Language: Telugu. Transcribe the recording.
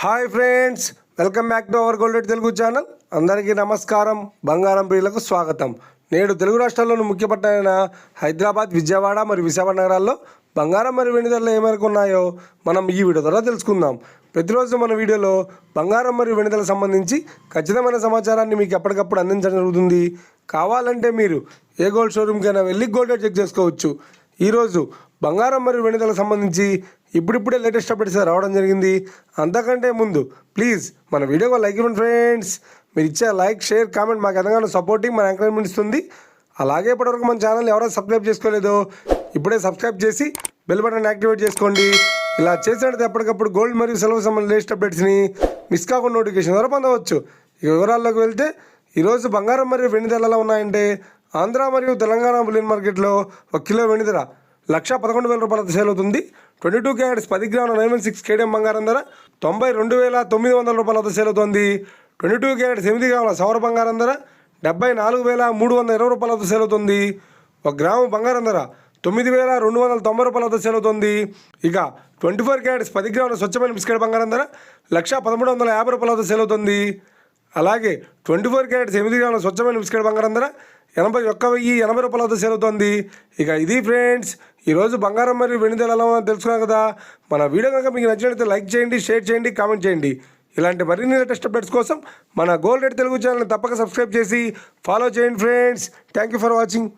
Hi friends, welcome back to our gold rate Telugu channel. అందరికీ నమస్కారం. బంగారం ప్రియులకు స్వాగతం. నేడు తెలుగు రాష్ట్రాల్లోని ముఖ్య పట్టణమైన హైదరాబాద్, విజయవాడ మరియు విశాఖపట్నం నగరాల్లో బంగారం మరియు వెండి ధరలు ఏ మేరకు ఉన్నాయో మనం ఈ వీడియో ద్వారా తెలుసుకుందాం. ప్రతిరోజు మన వీడియోలో బంగారం మరియు వెండి ధరలకు సంబంధించి ఖచ్చితమైన సమాచారాన్ని మీకు ఎప్పటికప్పుడు అందించడం జరుగుతుంది. కావాలంటే మీరు ఏ గోల్డ్ షోరూమ్కైనా వెళ్ళి గోల్డ్ రేట్ చెక్ చేసుకోవచ్చు. ఈరోజు బంగారం మరియు వెండి ధరలకు సంబంధించి ఇప్పుడిప్పుడే లేటెస్ట్ అప్డేట్స్ రావడం జరిగింది. అంతకంటే ముందు ప్లీజ్ మన వీడియోకి లైక్ ఇవ్వండి ఫ్రెండ్స్. మీరు ఇచ్చే లైక్, షేర్, కామెంట్ మాకు ఎంతగానో సపోర్టింగ్, మన ఎంకరేజ్మెంట్ ఇస్తుంది. అలాగే ఇప్పటివరకు మన ఛానల్ ఎవరైనా సబ్స్క్రైబ్ చేసుకోలేదో ఇప్పుడే సబ్స్క్రైబ్ చేసి బెల్ బటన్ యాక్టివేట్ చేసుకోండి. ఇలా చేసినట్టు ఎప్పటికప్పుడు గోల్డ్ మరియు సిల్వర్ సంబంధించిన లేటెస్ట్ అప్డేట్స్ని మిస్ కాకుండా నోటిఫికేషన్ ద్వారా పొందవచ్చు. ఇక వివరాల్లోకి వెళ్తే ఈరోజు బంగారం మరియు వెండి ధరలు ఎలా ఉన్నాయంటే, ఆంధ్ర మరియు తెలంగాణ బులియన్ మార్కెట్లో 1 కిలో వెండి ధర 1,11,000 రూపాయలతో సేల్ అవుతుంది. 22 క్యారెట్స్ 10 గ్రాముల 916 కేడిఎం బంగారం ధర 92,900 రూపాయలతో సేల్ అవుతుంది. 22 క్యారెట్స్ 8 గ్రాముల సౌర బంగారం ధర 74,320 రూపాయలతో సేల్ అవుతుంది. 1 గ్రాము బంగారం ధర 9,290 రూపాయలతో సేల్ అవుతుంది. ఇక 24 క్యారెట్స్ 10 గ్రాముల స్వచ్ఛమైన బిస్కెట్ బంగారం ధర 1,1350 రూపాయలతో సేల్ అవుతుంది. అలాగే 24 క్యారెట్స్ 8 గ్రాముల స్వచ్ఛమైన బిస్కెట్ బంగారం ధర 81,080 రూపాయలతో సేల్ అవుతుంది. ఇక ఇది ఫ్రెండ్స్ ఈరోజు బంగారం మరియు వెండి ధరలు ఎలా ఉందో తెలుసుకున్నాం కదా. మన వీడియో కనుక మీకు నచ్చినట్లయితే లైక్ చేయండి, షేర్ చేయండి, కామెంట్ చేయండి. ఇలాంటి మరిన్ని లేటెస్ట్ అప్డేట్స్ కోసం మన గోల్డ్ రేట్ తెలుగు ఛానల్ని తప్పక సబ్స్క్రైబ్ చేసి ఫాలో చేయండి friends. Thank you for watching.